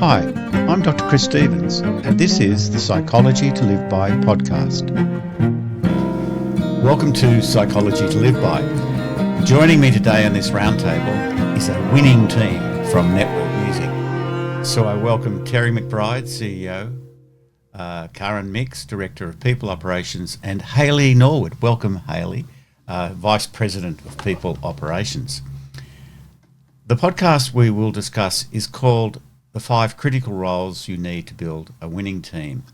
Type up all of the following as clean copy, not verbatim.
Hi, I'm Dr. Chris Stevens, and this is the Psychology to Live By podcast. Welcome to Psychology to Live By. Joining me today on this roundtable is a winning team from Network Music. So I welcome Terry McBride, CEO, Karen Mix, Director of People Operations, and Hayley Norwood. Welcome, Hayley, Vice President of People Operations. The podcast we will discuss is called The 5 Critical Roles You Need to Build a Winning Team,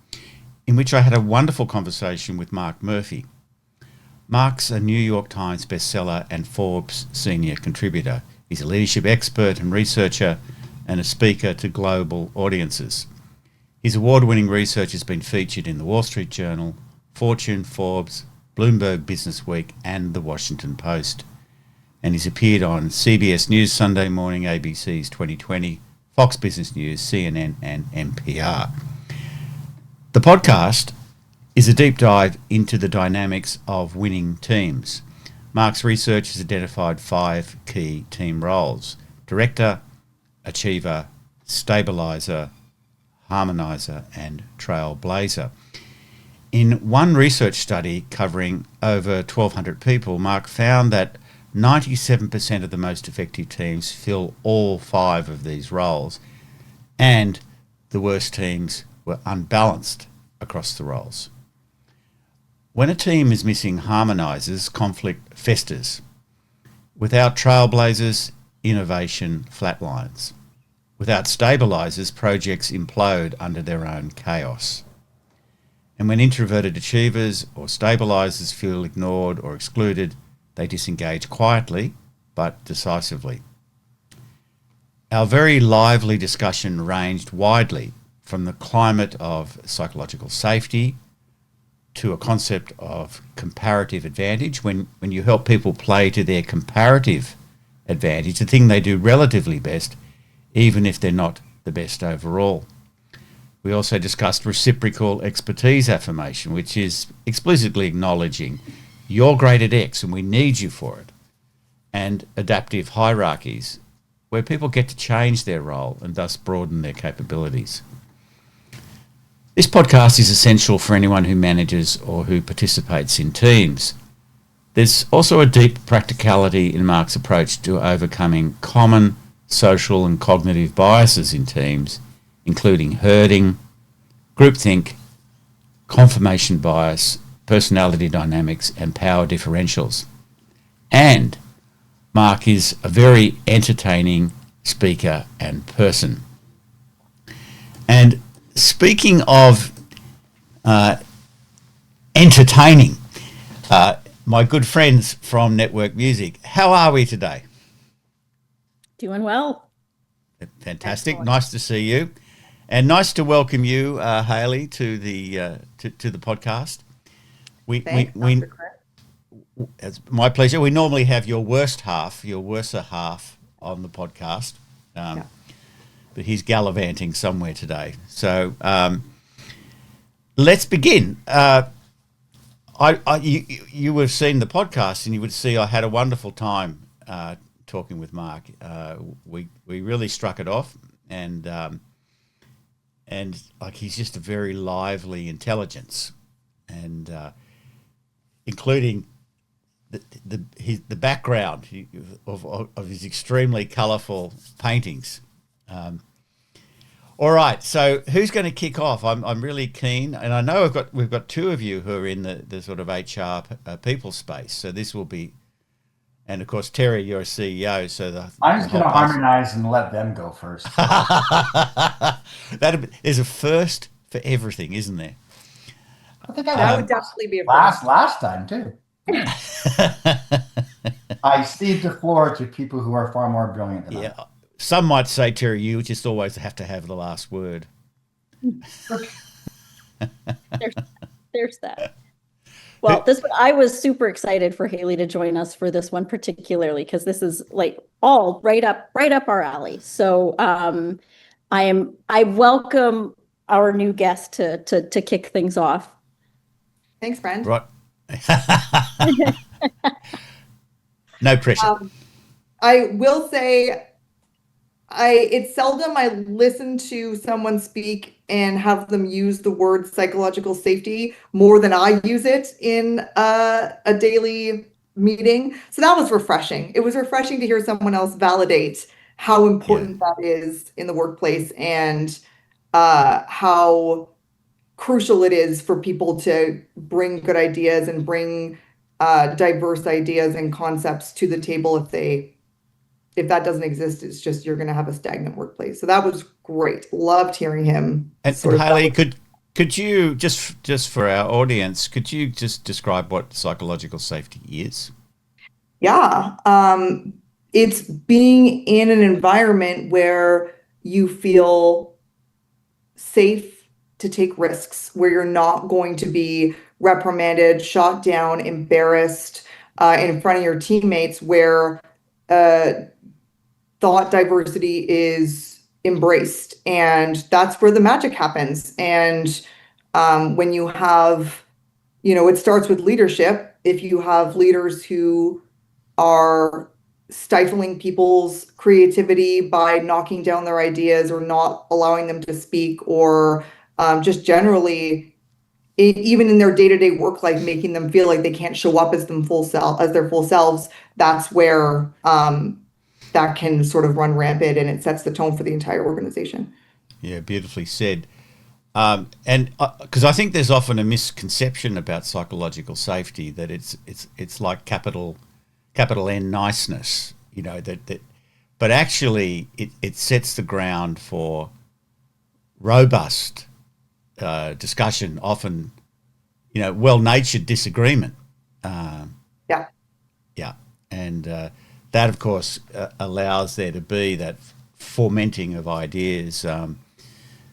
in which I had a wonderful conversation with Mark Murphy. Mark's a New York Times bestseller and Forbes senior contributor. He's a leadership expert and researcher and a speaker to global audiences. His award-winning research has been featured in the Wall Street Journal, Fortune, Forbes, Bloomberg Businessweek and the Washington Post. And he's appeared on CBS News Sunday Morning, ABC's 2020, Fox Business News, CNN and NPR. The podcast is a deep dive into the dynamics of winning teams. Mark's research has identified 5 key team roles: director, achiever, stabiliser, harmoniser and trailblazer. In one research study covering over 1,200 people, Mark found that 97% of the most effective teams fill all 5 of these roles, and the worst teams were unbalanced across the roles. When a team is missing harmonisers, conflict festers. Without trailblazers, innovation flatlines. Without stabilisers, projects implode under their own chaos. And when introverted achievers or stabilisers feel ignored or excluded, they disengage quietly but decisively. Our very lively discussion ranged widely from the climate of psychological safety to a concept of comparative advantage, when you help people play to their comparative advantage, the thing they do relatively best, even if they're not the best overall. We also discussed reciprocal expertise affirmation, which is explicitly acknowledging you're great at X and we need you for it, and adaptive hierarchies, where people get to change their role and thus broaden their capabilities. This podcast is essential for anyone who manages or who participates in teams. There's also a deep practicality in Mark's approach to overcoming common social and cognitive biases in teams, including herding, groupthink, confirmation bias, personality dynamics and power differentials. And Mark is a very entertaining speaker and person. And speaking of entertaining, my good friends from Network Music, how are we today? Doing well. Fantastic. Excellent. Nice to see you. And nice to welcome you, Hayley, to the to the podcast. Thanks, Dr. Chris. It's my pleasure. We normally have your worser half on the podcast, but he's gallivanting somewhere today. So let's begin. You would have seen the podcast, and you would see I had a wonderful time talking with Mark. We really struck it off, and like he's just a very lively intelligence, and including the background of his extremely colourful paintings. All right, so who's going to kick off? I'm really keen, and I know we've got 2 of you who are in the sort of HR people space. So this will be, and of course Terry, you're a CEO, so I'm just going to harmonise and let them go first. There's a first for everything, isn't there? I think That would definitely be a first. last time too. I cede the floor to people who are far more brilliant than I. Some might say, Terry, you just always have to have the last word. There's that. Well, I was super excited for Hayley to join us for this one particularly, because this is like all right up our alley. So I welcome our new guest to kick things off. Thanks, friend. Right. No pressure. I will say It's seldom I listen to someone speak and have them use the word psychological safety more than I use it in a daily meeting. So that was refreshing. It was refreshing to hear someone else validate how Yeah. important that is in the workplace and how crucial it is for people to bring good ideas and bring diverse ideas and concepts to the table. If that doesn't exist, it's just you're going to have a stagnant workplace. So that was great. Loved hearing him And sort of. Haley, could you just for our audience, could you just describe what psychological safety is? Yeah. It's being in an environment where you feel safe to take risks, where you're not going to be reprimanded, shot down, embarrassed in front of your teammates, where uh, thought diversity is embraced. And that's where the magic happens. And when you have, it starts with leadership. If you have leaders who are stifling people's creativity by knocking down their ideas or not allowing them to speak, or just generally, even in their day-to-day work life, making them feel like they can't show up as their full selves, that's where that can sort of run rampant, and it sets the tone for the entire organization. Yeah, beautifully said. And because I think there's often a misconception about psychological safety that it's like capital N niceness, but actually it sets the ground for robust discussion, often well-natured disagreement. Yeah. Yeah, and that of course allows there to be that fomenting of ideas.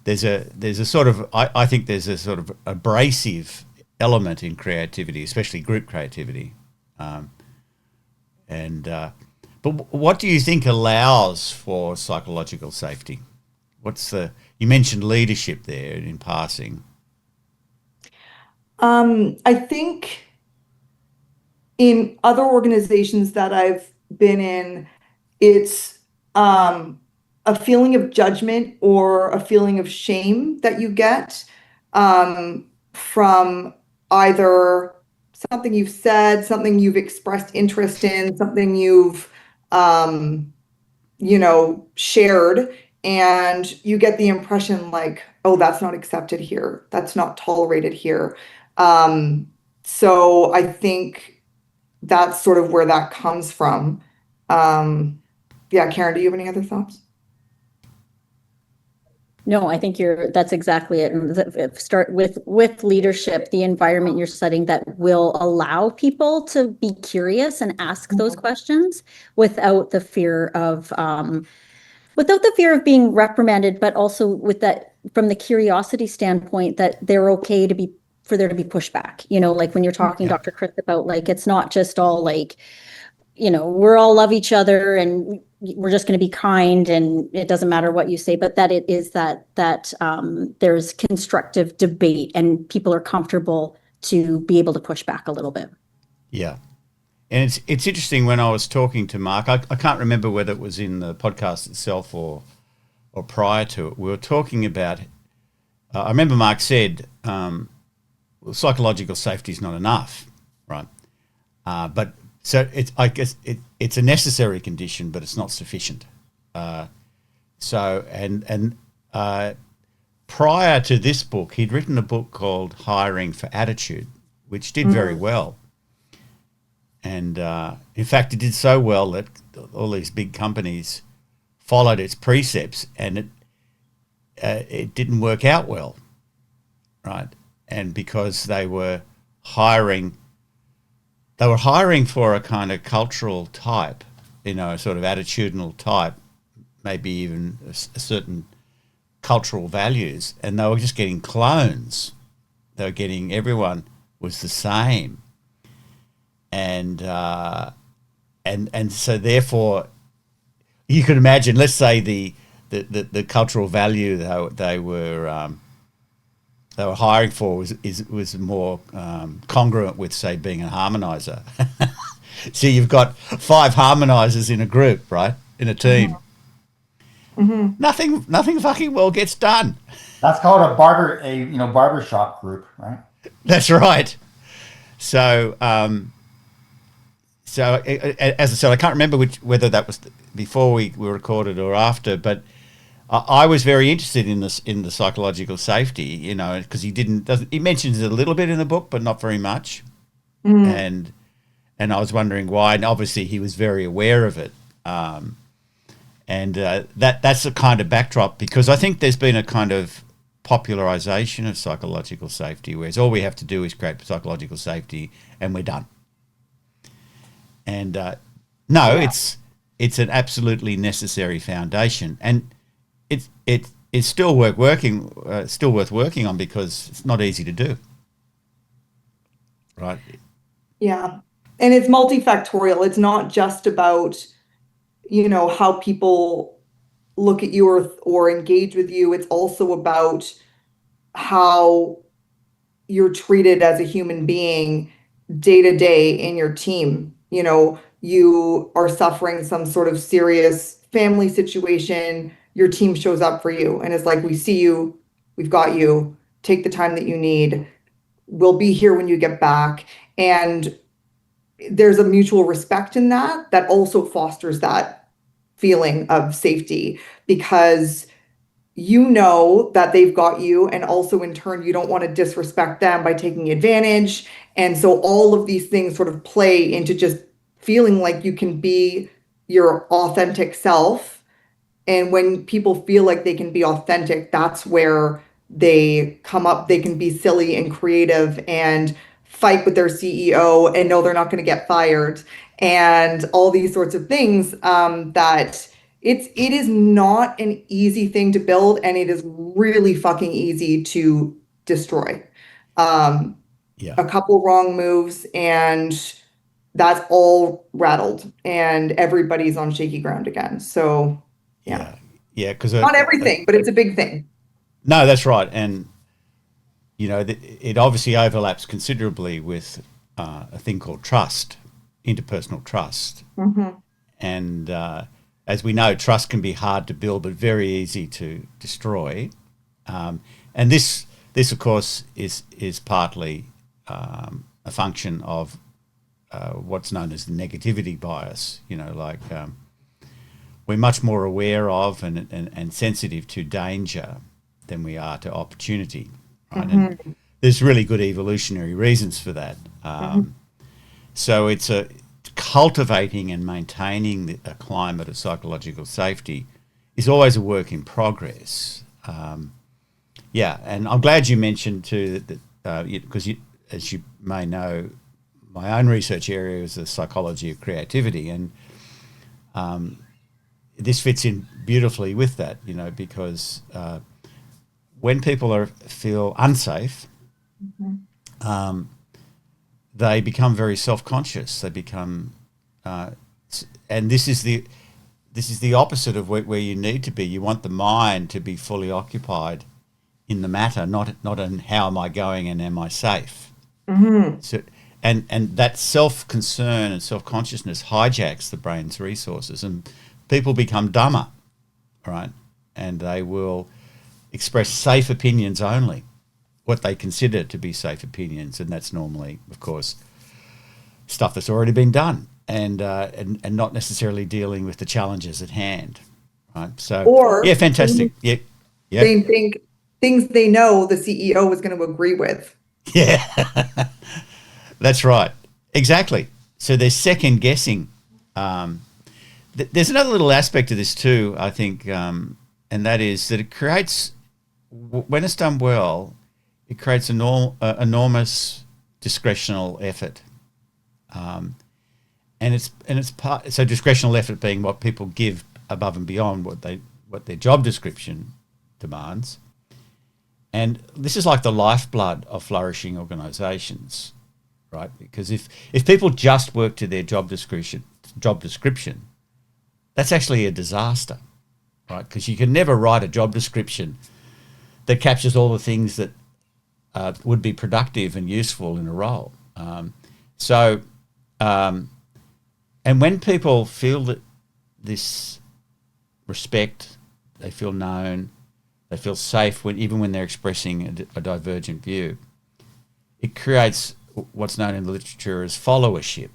There's a sort of I think there's a sort of abrasive element in creativity, especially group creativity. But what do you think allows for psychological safety? You mentioned leadership there in passing. I think in other organizations that I've been in, it's a feeling of judgment or a feeling of shame that you get from either something you've said, something you've expressed interest in, something you've um, shared, and you get the impression like, oh, that's not accepted here, that's not tolerated here. So I think that's sort of where that comes from. Yeah, Karen, do you have any other thoughts? No, I think that's exactly it. And start with leadership, the environment you're setting that will allow people to be curious and ask those questions without the fear of being reprimanded, but also with that from the curiosity standpoint that they're okay for there to be pushback. Like when you're talking, Yeah. Dr. Chris, about like it's not just all like, we're all love each other and we're just going to be kind and it doesn't matter what you say, but that it is that there's constructive debate and people are comfortable to be able to push back a little bit. Yeah. And it's interesting when I was talking to Mark, I can't remember whether it was in the podcast itself or prior to it. We were talking about, I remember Mark said, well, psychological safety is not enough, right? But so I guess it's a necessary condition, but it's not sufficient. Prior to this book, he'd written a book called Hiring for Attitude, which did very well. And in fact, it did so well that all these big companies followed its precepts, and it didn't work out well, right? And because they were hiring for a kind of cultural type, a sort of attitudinal type, maybe even a certain cultural values, and they were just getting clones. They were getting everyone was the same. And so therefore, you could imagine. Let's say the cultural value they were hiring for was more congruent with, say, being a harmonizer. So you've got 5 harmonizers in a group, right, in a team, Nothing fucking well gets done. That's called barbershop group, right? That's right. So, as I said, I can't remember whether that was before we recorded or after, but I was very interested in this, in the psychological safety, because he mentions it a little bit in the book, but not very much, and I was wondering why, and obviously he was very aware of it, and that's a kind of backdrop, because I think there's been a kind of popularization of psychological safety, whereas all we have to do is create psychological safety and we're done. And it's an absolutely necessary foundation, and it's still worth working on, because it's not easy to do, right? Yeah. And it's multifactorial. It's not just about, how people look at you or engage with you. It's also about how you're treated as a human being day to day in your team. You are suffering some sort of serious family situation, your team shows up for you and it's like, we see you, we've got you, take the time that you need. We'll be here when you get back. And there's a mutual respect in that also fosters that feeling of safety, because you know that they've got you, and also in turn you don't want to disrespect them by taking advantage. And so all of these things sort of play into just feeling like you can be your authentic self. And when people feel like they can be authentic, that's where they come up, they can be silly and creative and fight with their CEO and know they're not going to get fired, and all these sorts of things, that it is not an easy thing to build, and it is really fucking easy to destroy. A couple wrong moves and that's all rattled and everybody's on shaky ground again. So yeah, because not everything, but it's a big thing. No, that's right, and it obviously overlaps considerably with a thing called trust, interpersonal trust, and as we know, trust can be hard to build, but very easy to destroy. And this, of course, is partly a function of what's known as the negativity bias. We're much more aware of and sensitive to danger than we are to opportunity, right? And there's really good evolutionary reasons for that. So it's cultivating and maintaining a climate of psychological safety is always a work in progress. And I'm glad you mentioned too that because as you may know, my own research area is the psychology of creativity, and this fits in beautifully with that, because when people feel unsafe, they become very self-conscious. They become, and this is the opposite of where you need to be. You want the mind to be fully occupied in the matter, not in how am I going and am I safe. So, and that self-concern and self-consciousness hijacks the brain's resources, and people become dumber, right? And they will express safe opinions only, what they consider to be safe opinions, and that's normally, of course, stuff that's already been done, and not necessarily dealing with the challenges at hand, right? So, fantastic. They think things they know the CEO is going to agree with. Yeah, that's right. Exactly. So they're second guessing. There's another little aspect of this too, I think, and that is that it creates, when it's done well, it creates enormous discretional effort, and it's part. So discretional effort being what people give above and beyond what their job description demands, and this is like the lifeblood of flourishing organisations, right? Because if people just work to their job description, that's actually a disaster, right? Because you can never write a job description that captures all the things that would be productive and useful in a role. And when people feel that this respect they feel known, they feel safe even when they're expressing a divergent view. It creates what's known in the literature as followership.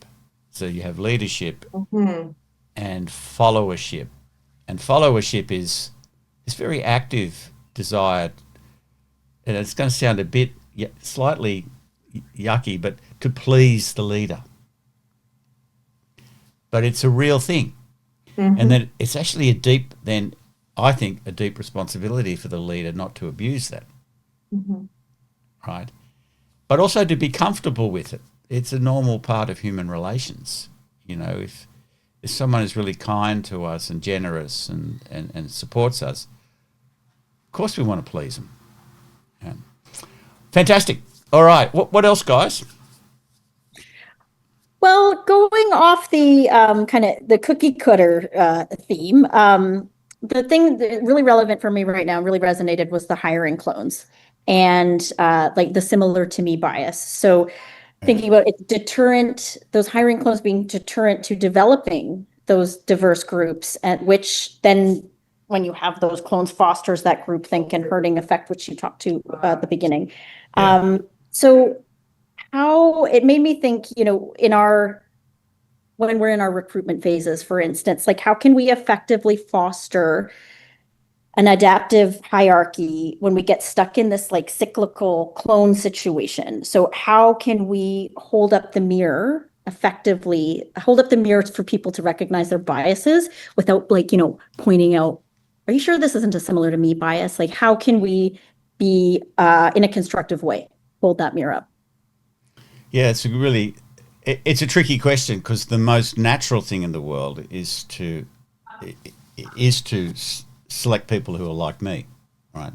So you have leadership and followership. And followership is this very active desire, and it's going to sound a bit slightly yucky, but to please the leader. But it's a real thing. And then it's actually I think, a deep responsibility for the leader not to abuse that. Right? But also to be comfortable with it. It's a normal part of human relations. You know, if someone is really kind to us and generous and supports us, of course we want to please them. Yeah. Fantastic. All right. What else, guys? Well, going off the kind of the cookie cutter theme, the thing that really relevant for me right now, really resonated, was the hiring clones and like the similar to me bias. So thinking about it, deterrent, those hiring clones being deterrent to developing those diverse groups, at which then when you have those clones fosters that groupthink and herding effect, which you talked to at the beginning. Yeah. So how it made me think, you know, when we're in our recruitment phases, for instance, like how can we effectively foster an adaptive hierarchy when we get stuck in this like cyclical clone situation? So how can we hold up the mirror effectively, hold up the mirror for people to recognize their biases without, like, you know, pointing out, are you sure this isn't a similar to me bias? Like, how can we be in a constructive way, hold that mirror up? Yeah, it's a tricky question, because the most natural thing in the world is to select people who are like me, right?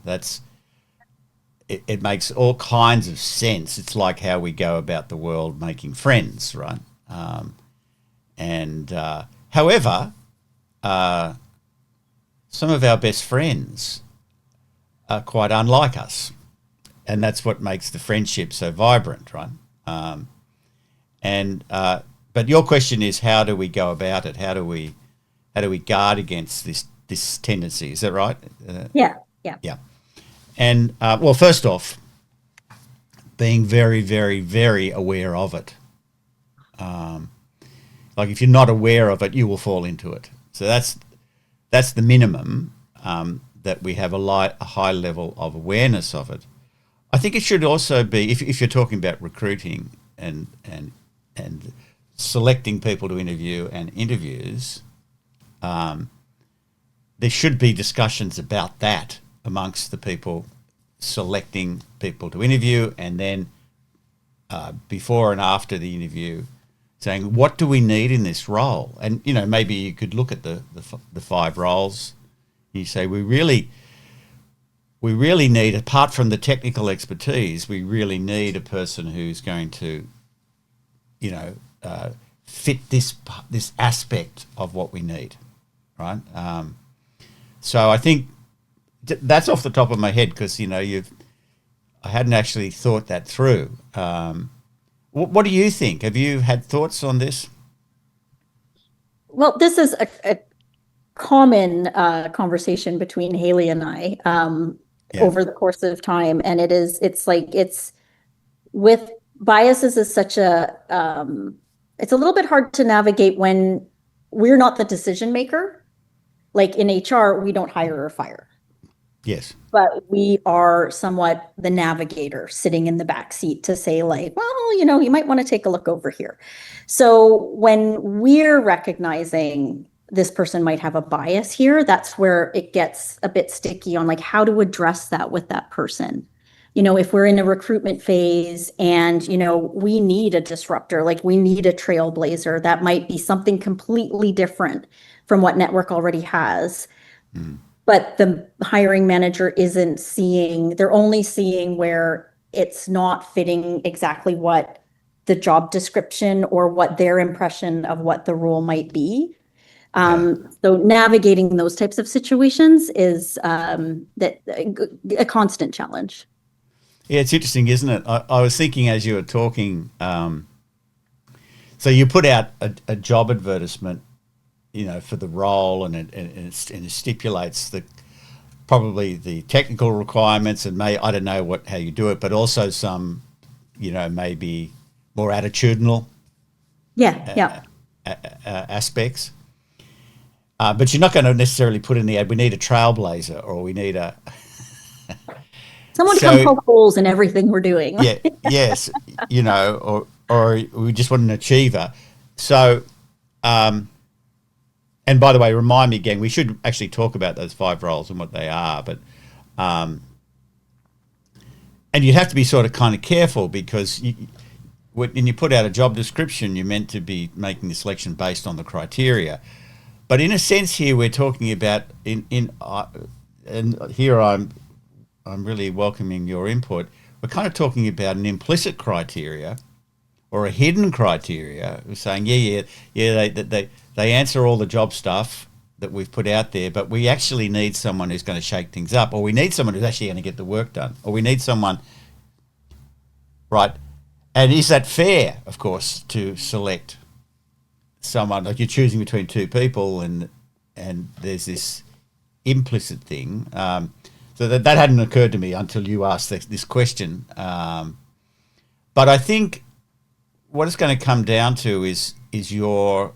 It makes all kinds of sense. It's like how we go about the world making friends, right? However, some of our best friends are quite unlike us, and that's what makes the friendship so vibrant, right? But your question is, how do we go about it? How do we guard against this tendency? Is that right? Yeah. And well, first off, being very, very, very aware of it. Like if you're not aware of it, you will fall into it. So that's the minimum, that we have a high level of awareness of it. I think it should also be, if you're talking about recruiting and selecting people to interview and interviews, there should be discussions about that amongst the people selecting people to interview, and then before and after the interview, saying, what do we need in this role? And, you know, maybe you could look at the 5 roles. You say, we really need, apart from the technical expertise, we really need a person who's going to, you know, fit this aspect of what we need, right? So I think that's off the top of my head, because, you know, I hadn't actually thought that through. What do you think? Have you had thoughts on this? Well, this is a common conversation between Haley and I over the course of time. And it's with biases is such it's a little bit hard to navigate when we're not the decision maker. Like in HR, we don't hire or fire. Yes. But we are somewhat the navigator sitting in the back seat to say, like, well, you know, you might want to take a look over here. So when we're recognizing this person might have a bias here, that's where it gets a bit sticky on like how to address that with that person. You know, if we're in a recruitment phase and, you know, we need a disruptor, like we need a trailblazer, that might be something completely different from what network already has. But the hiring manager isn't seeing, they're only seeing where it's not fitting exactly what the job description or what their impression of what the role might be. So navigating those types of situations is a constant challenge. Yeah, it's interesting, isn't it? I was thinking as you were talking, so you put out a job advertisement, you know, for the role, and it stipulates probably the technical requirements, and I don't know how you do it, but also some, maybe more attitudinal aspects. But you're not going to necessarily put in the ad, we need a trailblazer, or we need a someone to come poke holes in everything we're doing. Yeah, yes, or we just want an achiever. So, and by the way, remind me again, we should actually talk about those 5 roles and what they are, but and you'd have to be sort of kind of careful, because when you put out a job description, you're meant to be making the selection based on the criteria. But in a sense here, we're talking about and here I'm really welcoming your input. We're kind of talking about an implicit criteria or a hidden criteria. We're saying, they answer all the job stuff that we've put out there, but we actually need someone who's going to shake things up, or we need someone who's actually going to get the work done, or we need someone, right? And is that fair, of course, to select someone? Like, you're choosing between 2 people, and there's this implicit thing. So that hadn't occurred to me until you asked this question. But I think what it's going to come down to is your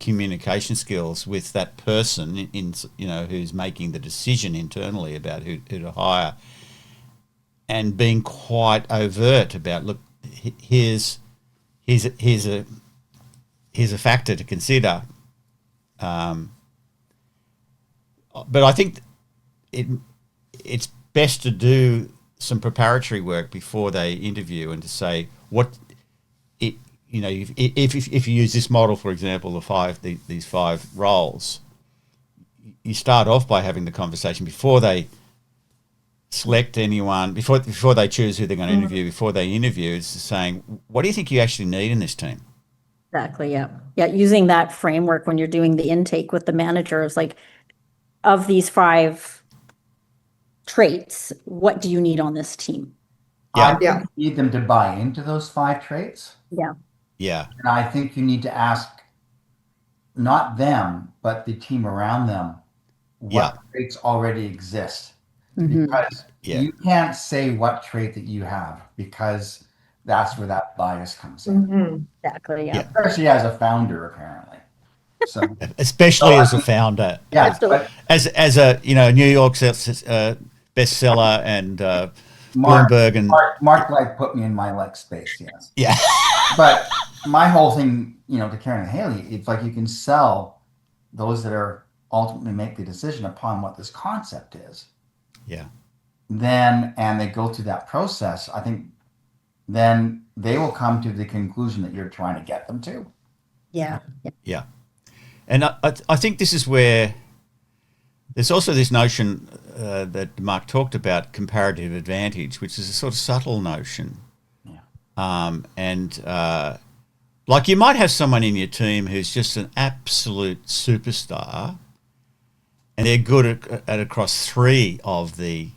communication skills with that person who's making the decision internally about who to hire, and being quite overt about, look, here's a factor to consider. But I think it's best to do some preparatory work before they interview, and to say if you use this model, for example, these 5 roles, you start off by having the conversation before they select anyone, before they choose who they're going to interview, before they interview, it's saying, what do you think you actually need in this team? Exactly. Yeah. Using that framework when you're doing the intake with the manager, is like, of these 5 traits, what do you need on this team? I think you need them to buy into those 5 traits. Yeah. And I think you need to ask not them, but the team around them, what traits already exist. Because you can't say what trait that you have, because that's where that bias comes in. Exactly. Yeah. Especially as a founder, apparently. So especially as a founder. Yeah. As a New York bestseller and Bloomberg and Mark like put me in my space, yes. Yeah. But my whole thing, to Karen and Haley, it's like, you can sell those that are ultimately make the decision upon what this concept is. Yeah. And they go through that process, I think then they will come to the conclusion that you're trying to get them to. Yeah. And I think this is where there's also this notion that Mark talked about, comparative advantage, which is a sort of subtle notion. Like, you might have someone in your team who's just an absolute superstar, and they're good at across 3 of the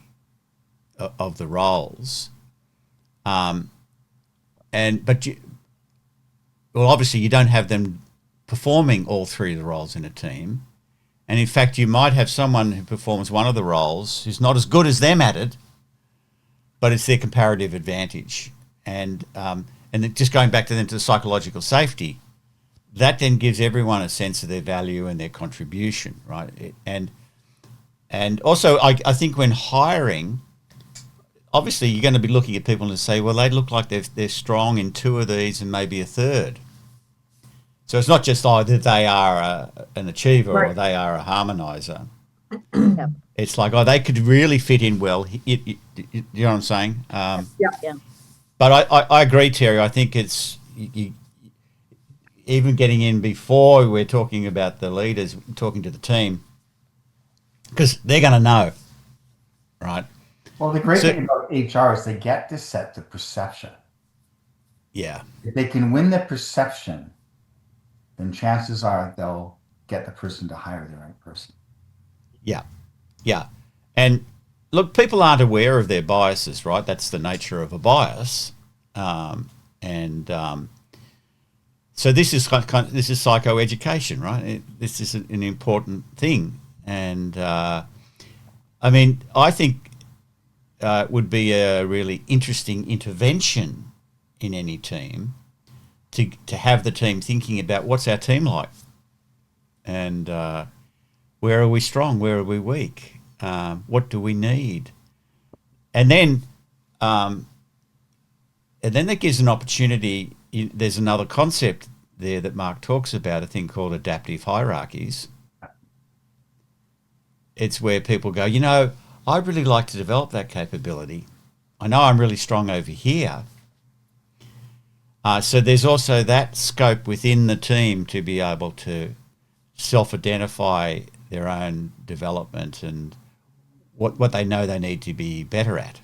roles. Obviously you don't have them performing all 3 of the roles in a team. And in fact, you might have someone who performs one of the roles who's not as good as them at it, but it's their comparative advantage. And just going back to the psychological safety, that then gives everyone a sense of their value and their contribution, right? And also, I think when hiring, obviously you're going to be looking at people and say, well, they look like they're strong in 2 of these and maybe a third. So it's not just that they are an achiever or they are a harmonizer. It's like, they could really fit in well. You know what I'm saying? But I agree, Terry. I think it's even getting in before we're talking about the leaders, talking to the team, because they're going to know, right? Well, the great thing about HR is they get to set the perception. Yeah. If they can win the perception, then chances are they'll get the person to hire the right person. Yeah. And look, people aren't aware of their biases, right? That's the nature of a bias. So this is this is psychoeducation, right? This is an important thing, and I mean, I think it would be a really interesting intervention in any team to have the team thinking about what's our team like, and where are we strong, where are we weak, what do we need, and then that gives an opportunity. There's another concept there that Mark talks about, a thing called adaptive hierarchies. It's where people go, I'd really like to develop that capability. I know I'm really strong over here. So there's also that scope within the team to be able to self-identify their own development and what they know they need to be better at,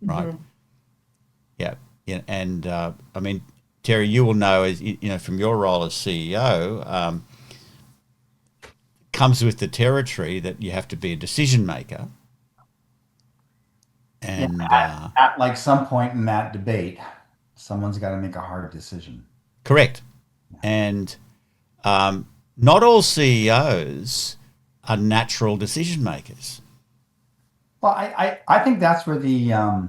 right? Yeah. And I mean, Terry, you will know, as from your role as CEO, comes with the territory that you have to be a decision maker. And at like some point in that debate, someone's got to make a hard decision. Correct. And not all CEOs are natural decision makers. Well, I think that's where the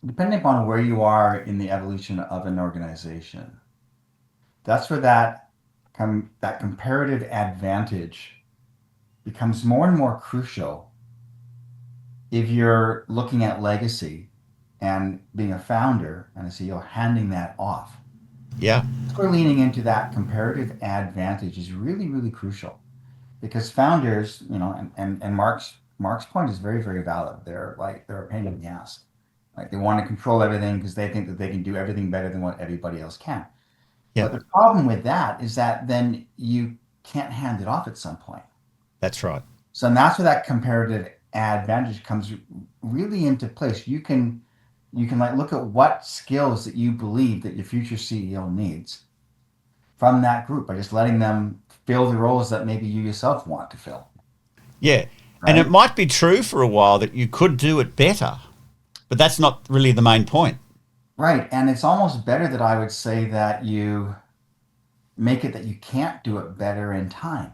depending upon where you are in the evolution of an organization, that's where that comparative advantage becomes more and more crucial if you're looking at legacy and being a founder and a CEO, handing that off. Yeah. We're leaning into that comparative advantage is really, really crucial, because founders, and Mark's point is very, very valid. They're a pain in the ass. Like, they want to control everything because they think that they can do everything better than what everybody else can. Yeah. But the problem with that is that then you can't hand it off at some point. That's right. So and that's where that comparative advantage comes really into place. You can like look at what skills that you believe that your future CEO needs from that group by just letting them fill the roles that maybe you yourself want to fill. Yeah. Right? And it might be true for a while that you could do it better, but that's not really the main point. Right. And it's almost better that I would say that you make it that you can't do it better in time.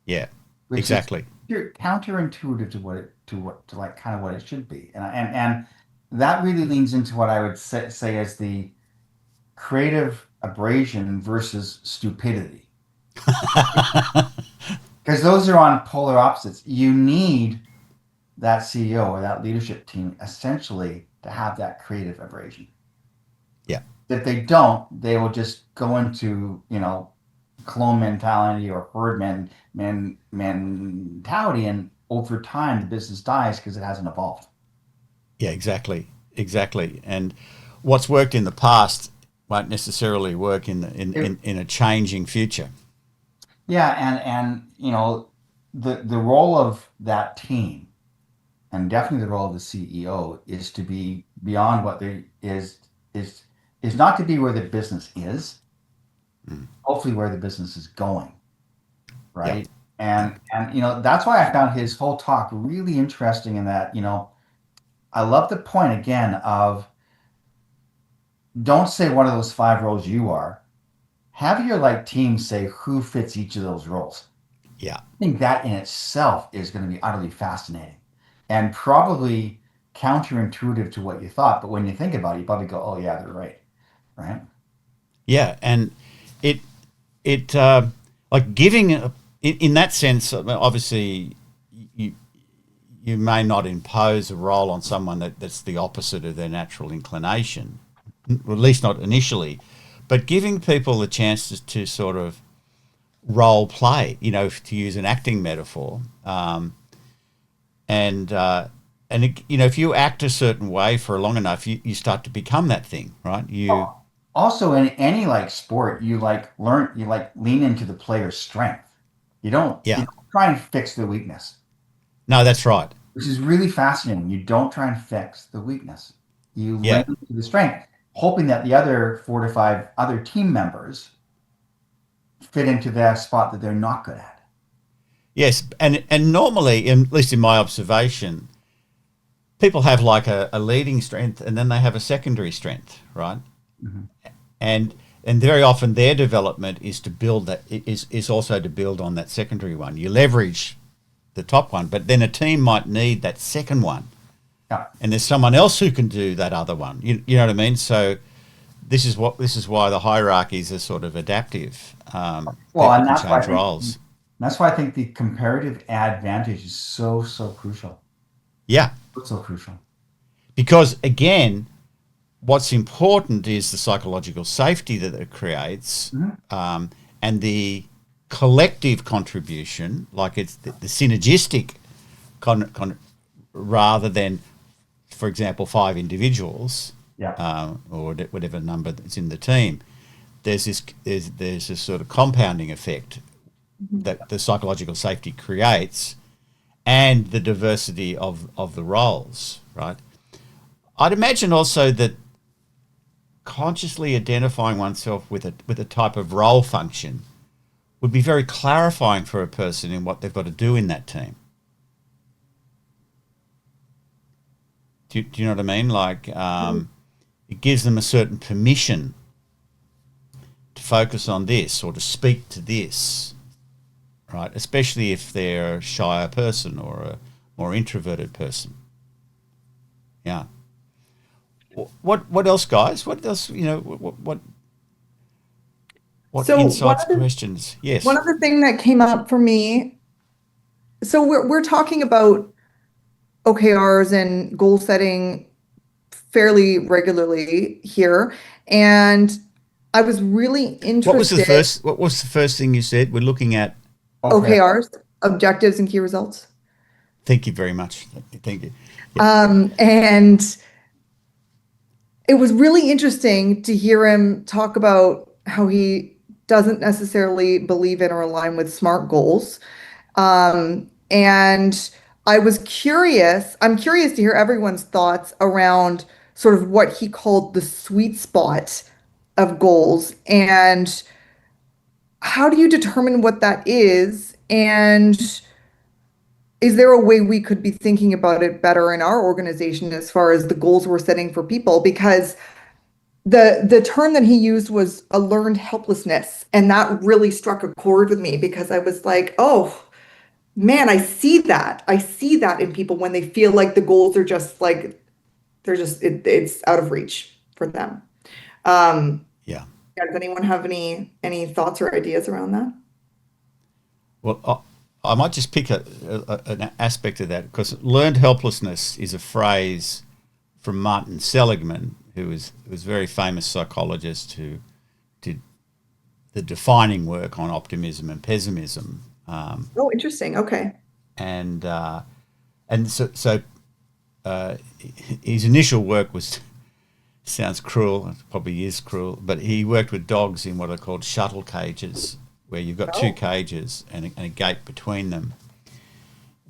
Yeah, Which exactly. You're counterintuitive to like kind of what it should be. And that really leans into what I would say as the creative abrasion versus stupidity. Because those are on polar opposites. You need that CEO or that leadership team essentially to have that creative abrasion. Yeah. If they don't, they will just go into, clone mentality or herd mentality, and over time the business dies because it hasn't evolved. Yeah, exactly. And what's worked in the past won't necessarily work in a changing future. Yeah, and the role of that team, and definitely the role of the CEO, is to be beyond what there is not to be where the business is, hopefully where the business is going, right? Yep. And that's why I found his whole talk really interesting in that, I love the point again of don't say one of those 5 roles you are. Have your team say who fits each of those roles. Yeah. I think that in itself is going to be utterly fascinating and probably counterintuitive to what you thought. But when you think about it, you probably go, oh yeah, they're right. Right. Yeah. And it like giving in that sense, obviously you may not impose a role on someone that's the opposite of their natural inclination, or at least not initially, but giving people the chance to sort of role play, to use an acting metaphor. If you act a certain way for long enough, you start to become that thing, right? Also in any sport, you lean into the player's strength. You don't try and fix the weakness. No, that's right. Which is really fascinating. You don't try and fix the weakness. You lean into the strength, hoping that the other 4 to 5 other team members fit into that spot that they're not good at. Yes, and normally, at least in my observation, people have a leading strength and then they have a secondary strength, right? Mm-hmm. And very often their development is to build that is also to build on that secondary one. You leverage the top one, but then a team might need that second one. Yeah. And there's someone else who can do that other one. You know what I mean? So this is why the hierarchies are sort of adaptive. Well, People and can change roles. That's why I think the comparative advantage is so crucial. Yeah. So crucial. Because again, what's important is the psychological safety that it creates, and the collective contribution, like it's the synergistic rather than, for example, 5 individuals, or whatever number that's in the team. There's this sort of compounding effect that the psychological safety creates, and the diversity of the roles, right? I'd imagine also that consciously identifying oneself with a type of role function would be very clarifying for a person in what they've got to do in that team. Do you know what I mean? Like, it gives them a certain permission to focus on this or to speak to this, right? Especially if they're a shyer person or a more introverted person. Yeah. What else, guys? What else? What So insights, questions? Yes. One other thing that came up for me. So we're talking about OKRs and goal setting fairly regularly here, and I was really interested. What was the first thing you said? We're looking at OKRs, objectives and key results. Thank you very much. Thank you. And it was really interesting to hear him talk about how he doesn't necessarily believe in or align with SMART goals. And I'm curious to hear everyone's thoughts around sort of what he called the sweet spot of goals, and how do you determine what that is? And is there a way we could be thinking about it better in our organization as far as the goals we're setting for people? Because the term that he used was a learned helplessness, and that really struck a chord with me, because I was like, oh man, I see that in people when they feel like the goals are just like it's out of reach for them. Yeah. Does anyone have any thoughts or ideas around that? Well, I might just pick an aspect of that, because learned helplessness is a phrase from Martin Seligman, who was a very famous psychologist who did the defining work on optimism and pessimism. Oh, interesting. Okay. And so his initial work sounds cruel, it probably is cruel, but he worked with dogs in what are called shuttle cages, where you've got 2 cages and a gate between them.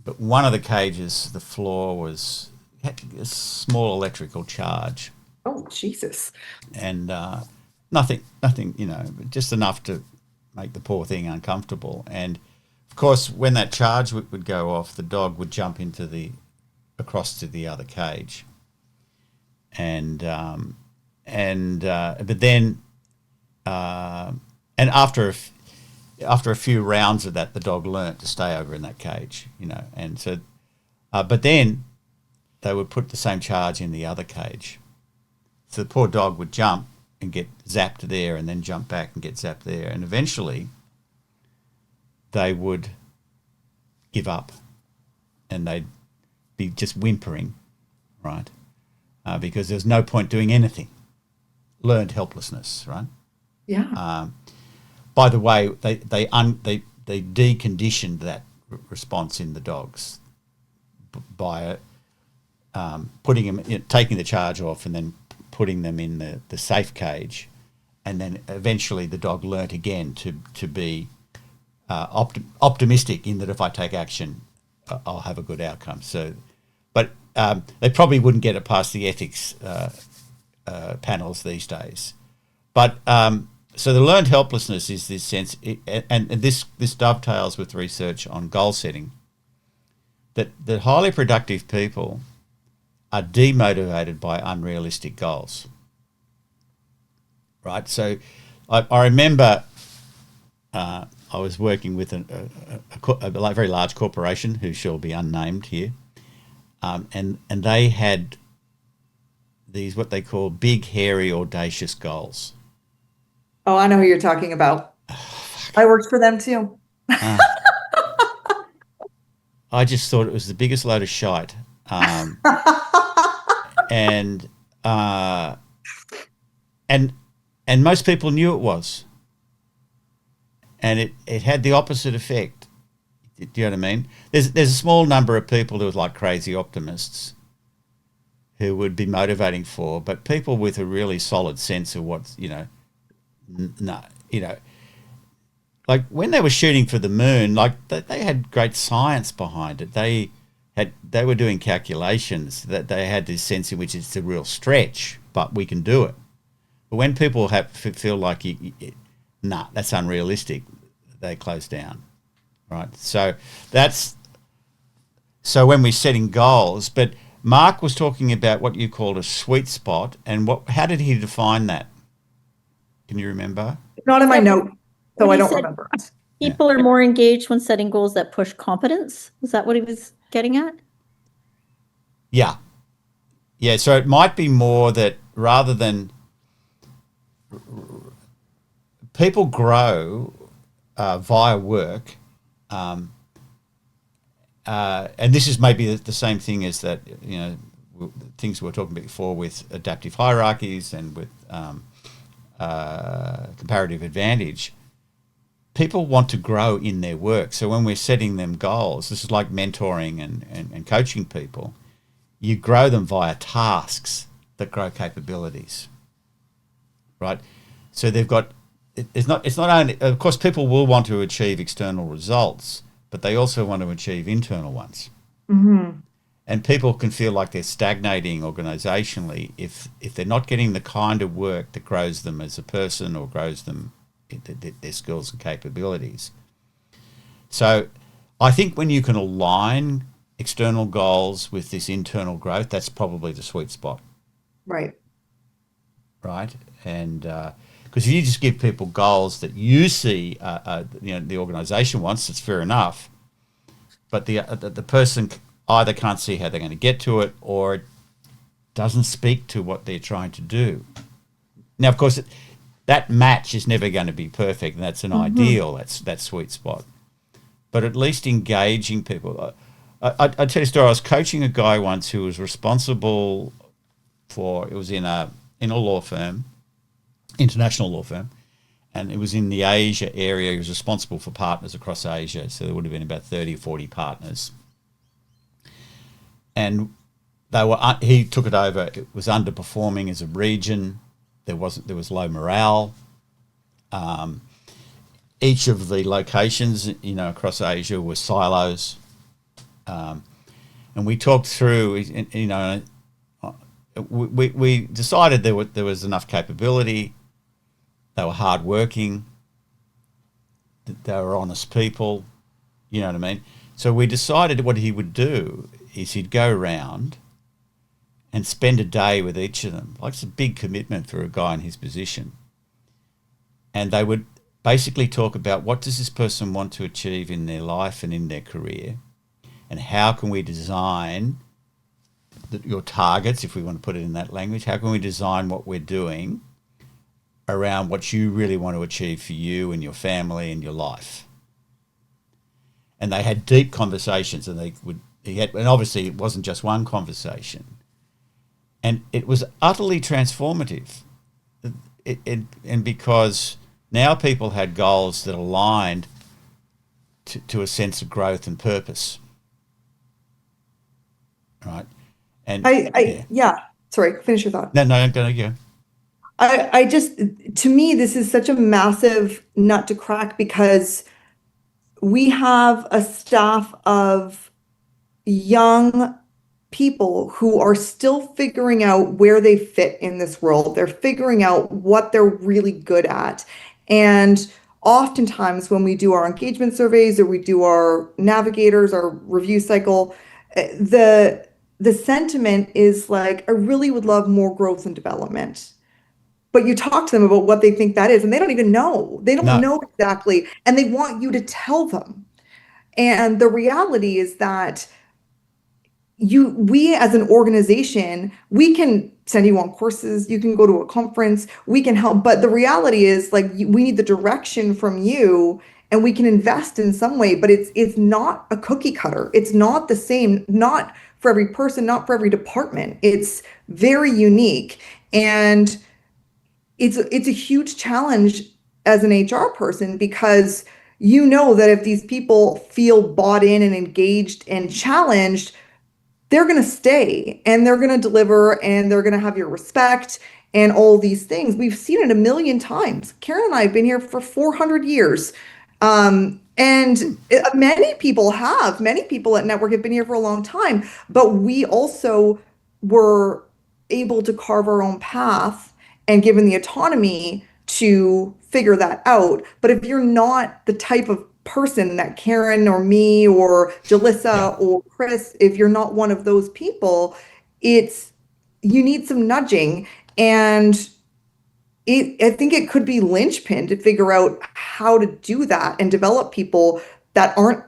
But one of the cages, the floor had a small electrical charge. Oh, Jesus. And nothing, just enough to make the poor thing uncomfortable. And of course, when that charge would go off, the dog would jump across to the other cage. And after a few rounds of that, the dog learnt to stay over in that cage, and so, but then they would put the same charge in the other cage. So the poor dog would jump and get zapped there, and then jump back and get zapped there. And eventually they would give up, and they'd be just whimpering, right? Because there's no point doing anything. Learned helplessness, right? Yeah. By the way, they deconditioned that response in the dogs by putting them, taking the charge off, and then putting them in the safe cage, and then eventually the dog learnt again to be optimistic in that if I take action, I'll have a good outcome. So, but they probably wouldn't get it past the ethics panels these days. But so the learned helplessness is this sense, and this dovetails with research on goal setting, that highly productive people are demotivated by unrealistic goals. Right? So I remember I was working with a very large corporation who shall be unnamed here, and they had these what they call big, hairy, audacious goals. Oh, I know who you're talking about. I worked for them too. Uh, I just thought it was the biggest load of shite, and uh, and and most people knew it was, and it had the opposite effect. Do you know what I mean? There's a small number of people who are like crazy optimists who would be motivating for, but people with a really solid sense of what's, no, like when they were shooting for the moon, like they had great science behind it. They were doing calculations that they had this sense in which it's a real stretch, but we can do it. But when people feel like nah, that's unrealistic, they close down, right? So when we're setting goals, but Mark was talking about what you called a sweet spot, and how did he define that? Can you remember? Not in my note, so I don't said remember. People are more engaged when setting goals that push competence. Is that what he was getting at? Yeah. Yeah, so it might be more that rather than people grow via work, and this is maybe the same thing as that, things we were talking about before with adaptive hierarchies and with comparative advantage. People want to grow in their work. So when we're setting them goals, this is like mentoring and coaching people, you grow them via tasks that grow capabilities, right? So they've got, it's not only, of course, people will want to achieve external results, but they also want to achieve internal ones. Mm-hmm. And people can feel like they're stagnating organisationally if they're not getting the kind of work that grows them as a person or grows them their skills and capabilities. So I think when you can align external goals with this internal growth, that's probably the sweet spot. Right. Right. And because if you just give people goals that you see, the organisation wants, it's fair enough. But the person either can't see how they're going to get to it, or it doesn't speak to what they're trying to do. Now, of course, that match is never going to be perfect, and that's an ideal. That's that sweet spot. But at least engaging people. I tell you a story. I was coaching a guy once who was responsible for. It was in a law firm, international law firm, and it was in the Asia area. He was responsible for partners across Asia, so there would have been about 30 or 40 partners. And he took it over. It was underperforming as a region. There was low morale. Each of the locations, across Asia were silos. And we talked through, we decided there was enough capability. They were hardworking. They were honest people. You know what I mean? So we decided what he would do is he'd go around and spend a day with each of them. Like, it's a big commitment for a guy in his position. And they would basically talk about what does this person want to achieve in their life and in their career, and how can we design your targets, if we want to put it in that language, how can we design what we're doing around what you really want to achieve for you and your family and your life. And they had deep conversations, and and obviously it wasn't just one conversation. And it was utterly transformative. And because now people had goals that aligned to a sense of growth and purpose. Right. And sorry, finish your thought. No, I'm going to go. I just, to me, this is such a massive nut to crack, because we have a staff of young people who are still figuring out where they fit in this world. They're figuring out what they're really good at. And oftentimes when we do our engagement surveys or we do our navigators, our review cycle, the sentiment is like, I really would love more growth and development. but you talk to them about what they think that is, and they don't even know. They don't know exactly, and they want you to tell them. And the reality is that we as an organization, we can send you on courses, you can go to a conference, we can help, but the reality is like we need the direction from you, and we can invest in some way, but it's not a cookie cutter. It's not the same, not for every person, not for every department. It's very unique, and it's a huge challenge as an HR person, because you know that if these people feel bought in and engaged and challenged, they're going to stay and they're going to deliver and they're going to have your respect and all these things. We've seen it a million times. Karen and I have been here for 400 years. Many people at Network have been here for a long time, but we also were able to carve our own path and given the autonomy to figure that out. But if you're not the type of person that Karen or me or Jalissa or Chris, if you're not one of those people, you need some nudging. And I think it could be linchpin to figure out how to do that and develop people that aren't,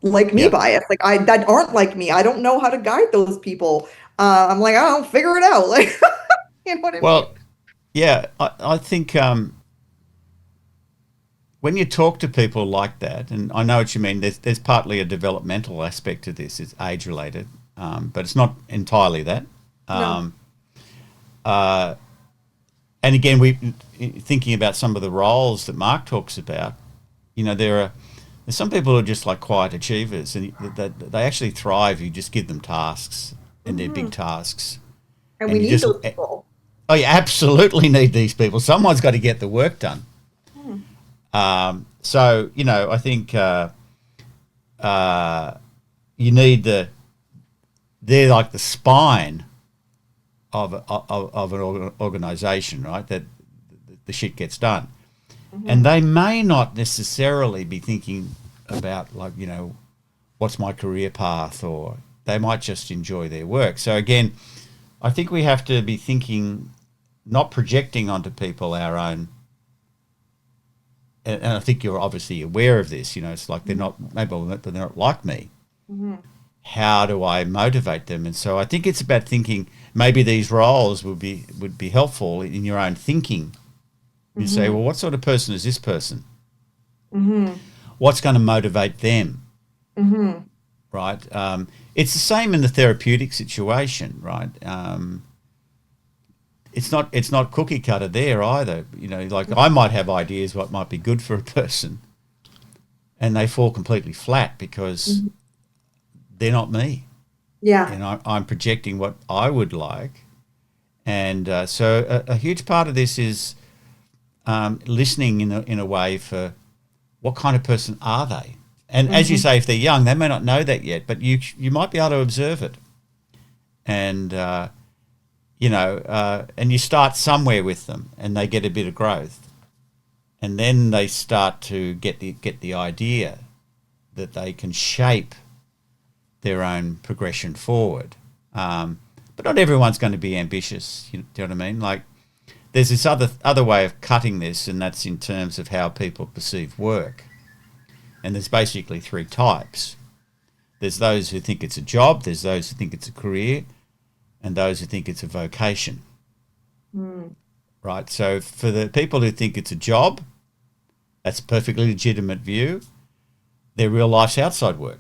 like me biased, that aren't like me. I don't know how to guide those people. I'm like, I don't figure it out. Like, you know what I mean? Well, yeah, I think when you talk to people like that, and I know what you mean, there's partly a developmental aspect to this. It's age related, but it's not entirely that. No. And again, thinking about some of the roles that Mark talks about, there's some people who are just like quiet achievers, and they actually thrive. You just give them tasks, and they're big tasks. And we need those people. Oh, you absolutely need these people. Someone's got to get the work done. So, I think you need they're like the spine of an organization, right? That the shit gets done. And they may not necessarily be thinking about what's my career path, or they might just enjoy their work. So again, I think we have to be thinking, not projecting onto people our own. And I think you're obviously aware of this. It's like they're not like me. How do I motivate them? And so I think it's about thinking maybe these roles would be helpful in your own thinking. You say, well, what sort of person is this person? What's going to motivate them? Right? It's the same in the therapeutic situation, right? It's not cookie cutter there either. Like I might have ideas what might be good for a person, and they fall completely flat because they're not me. Yeah. And I'm projecting what I would like. And so a huge part of this is listening in a way for what kind of person are they? And as you say, if they're young, they may not know that yet, but you might be able to observe it. And, and you start somewhere with them and they get a bit of growth. And then they start to get the idea that they can shape their own progression forward. But not everyone's going to be ambitious. You know what I mean? Like there's this other way of cutting this, and that's in terms of how people perceive work. And there's basically three types. There's those who think it's a job, there's those who think it's a career, and those who think it's a vocation. Right? So for the people who think it's a job, that's a perfectly legitimate view. Their real life's outside work.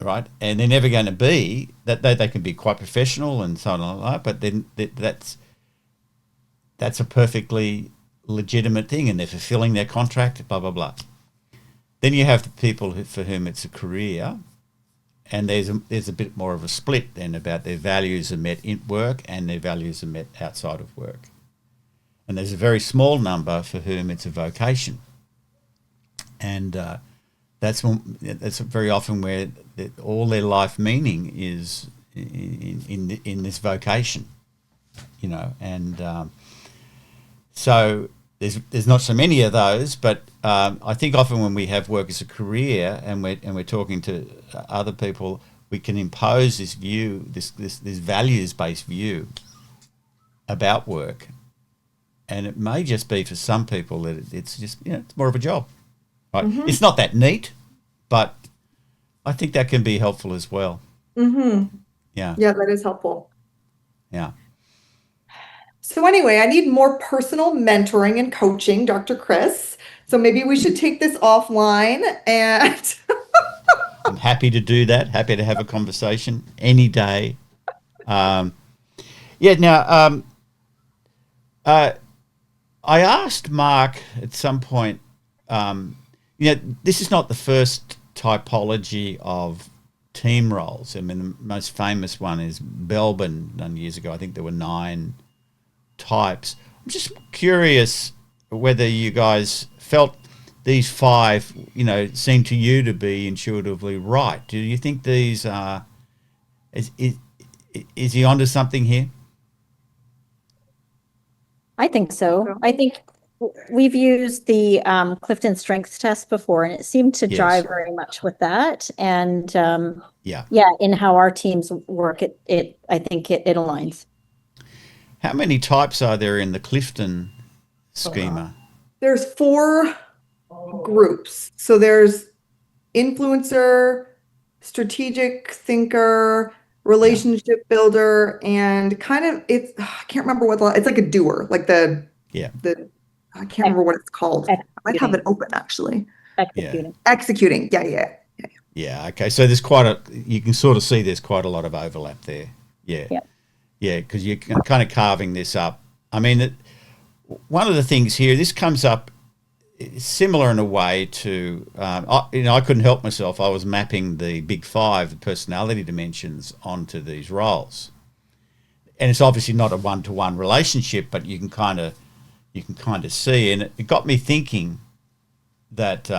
Right? And they're never going to be, that they can be quite professional and so on and like that, but then that's a perfectly legitimate thing, and they're fulfilling their contract, blah, blah, blah. Then you have the people for whom it's a career, and there's a bit more of a split then about their values are met in work and their values are met outside of work. And there's a very small number for whom it's a vocation. And that's very often where all their life meaning is in this vocation, and so there's not so many of those, but I think often when we have work as a career and we're talking to other people, we can impose this view, this values-based view about work, and it may just be for some people that it's just it's more of a job. Right? Mm-hmm. It's not that neat, but I think that can be helpful as well. Mm-hmm. Yeah. Yeah, that is helpful. Yeah. So anyway, I need more personal mentoring and coaching, Dr. Chris. So maybe we should take this offline and I'm happy to do that. Happy to have a conversation any day. Now, I asked Mark at some point, this is not the first typology of team roles. I mean, the most famous one is Belbin done years ago. I think there were 9 types. I'm just curious whether you guys felt these 5, seem to you to be intuitively right. Do you think these are, is he onto something here? I think so. I think we've used the Clifton Strengths test before, and it seemed to Yes. jive very much with that. And Yeah. in how our teams work, I think it aligns. How many types are there in the Clifton schema? there's 4 groups. So there's influencer, strategic thinker, relationship builder, and kind of I can't remember it's like a doer, like the I can't remember what it's called. I might have it open actually. Executing. Yeah. Yeah. Okay. So there's you can sort of see there's quite a lot of overlap there. Yeah. Yeah. Because you're kind of carving this up. I mean, one of the things here, this comes up similar in a way to, I couldn't help myself. I was mapping the big 5, the personality dimensions, onto these roles. And it's obviously not a one-to-one relationship, but you can kind of see. And it got me thinking that,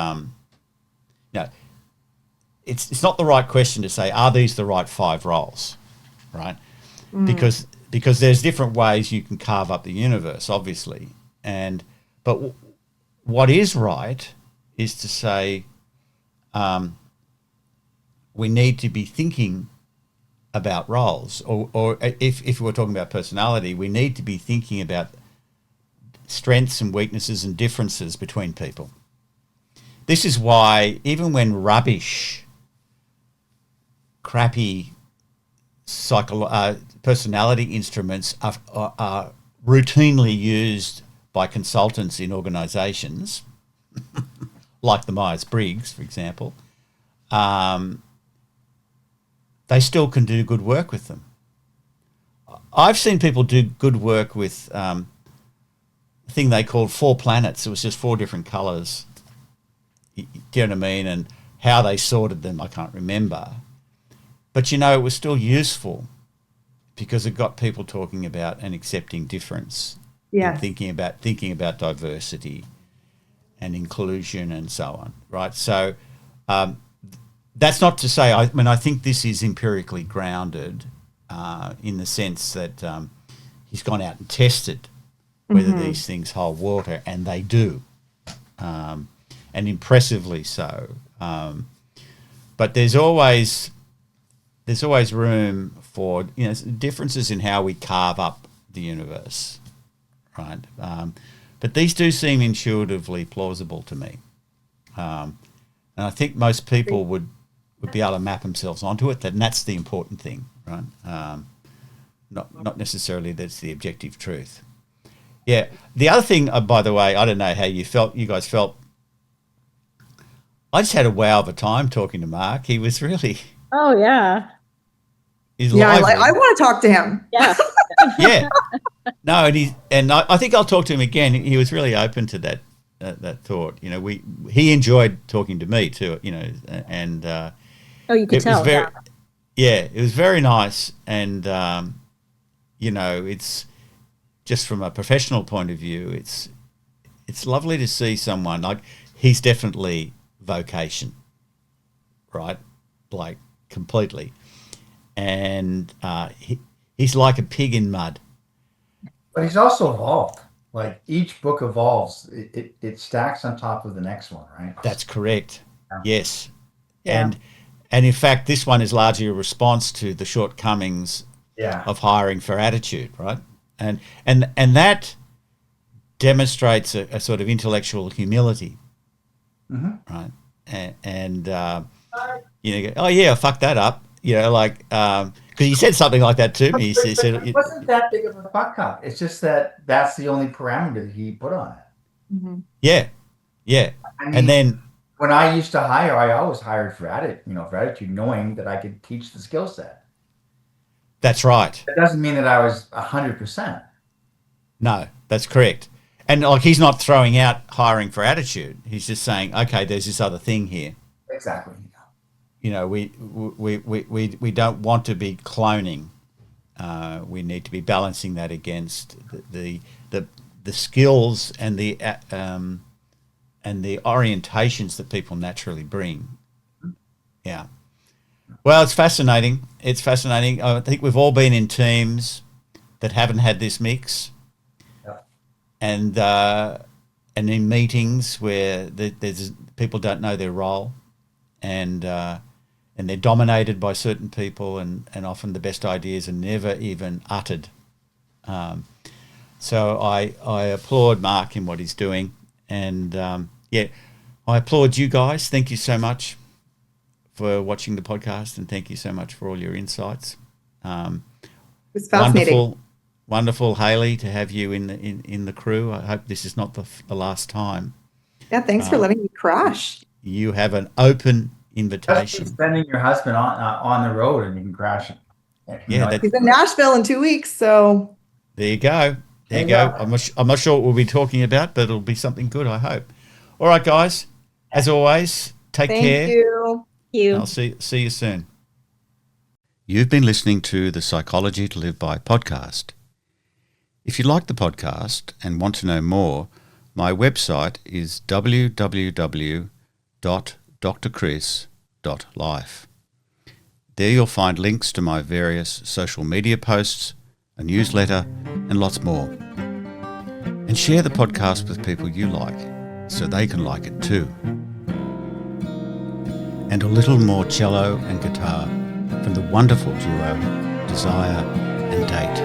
it's not the right question to say, are these the right 5 roles, right? Because there's different ways you can carve up the universe, obviously. But what is right is to say we need to be thinking about roles, or if we're talking about personality, we need to be thinking about strengths and weaknesses and differences between people. This is why even when crappy personality instruments are routinely used by consultants in organisations, like the Myers-Briggs, for example, they still can do good work with them. I've seen people do good work with a thing they called 4 planets. It was just 4 different colours. Do you know what I mean? And how they sorted them, I can't remember. But, it was still useful because it got people talking about and accepting difference. Yeah. And thinking about diversity and inclusion and so on, right? So that's not to say, I think this is empirically grounded in the sense that he's gone out and tested whether these things hold water, and they do, and impressively so. But there's always room for differences in how we carve up the universe, right? But these do seem intuitively plausible to me, and I think most people would be able to map themselves onto it. And that's the important thing, right? Not necessarily that's the objective truth. Yeah. The other thing, by the way, I don't know how you guys felt. I just had a wow of a time talking to Mark. He was really. Oh yeah. He's Yeah, lively. I want to talk to him. Yeah. Yeah. No, and I think I'll talk to him again. He was really open to that thought. He enjoyed talking to me too. And You could tell. It was very nice, and it's just from a professional point of view, it's lovely to see someone like he's definitely vocation, right? Like completely. And he's like a pig in mud. But he's also evolved. Like each book evolves. It stacks on top of the next one, right? That's correct. Yeah. Yes. Yeah. And in fact, this one is largely a response to the shortcomings of hiring for attitude, right? And that demonstrates a sort of intellectual humility, right? And you know, oh yeah, I fucked that up. You know, like because he said something like that to me. He said it wasn't that big of a fuck up. It's just that that's the only parameter that he put on it. Yeah, yeah. I mean, And then when I used to hire, I always hired for attitude, knowing that I could teach the skill set. that's right. That doesn't mean that I was 100%. No, that's correct. And like he's not throwing out hiring for attitude. He's just saying, okay, there's this other thing here. Exactly. You know, we don't want to be cloning. We need to be balancing that against the skills and the orientations that people naturally bring. Yeah. Well, it's fascinating. It's fascinating. I think we've all been in teams that haven't had this mix, and in meetings where there's people don't know their role, and they're dominated by certain people, and often the best ideas are never even uttered. So I applaud Mark in what he's doing, and I applaud you guys. Thank you so much for watching the podcast, and thank you so much for all your insights. It's fascinating. Wonderful, Hayley, to have you in the crew. I hope this is not the last time. Yeah, thanks for letting me crash. You have an open invitation. Just sending your husband on the road, and you can crash it. He's in Nashville in 2 weeks, so there you go. There you go. I'm not sure what we'll be talking about, but it'll be something good, I hope. All right, guys. As always, take care. Thank you. I'll see you soon. You've been listening to the Psychology to Live By podcast. If you like the podcast and want to know more, my website is www.drchris.life. There you'll find links to my various social media posts, a newsletter, and lots more. And share the podcast with people you like so they can like it too. And a little more cello and guitar from the wonderful duo Desire and Date.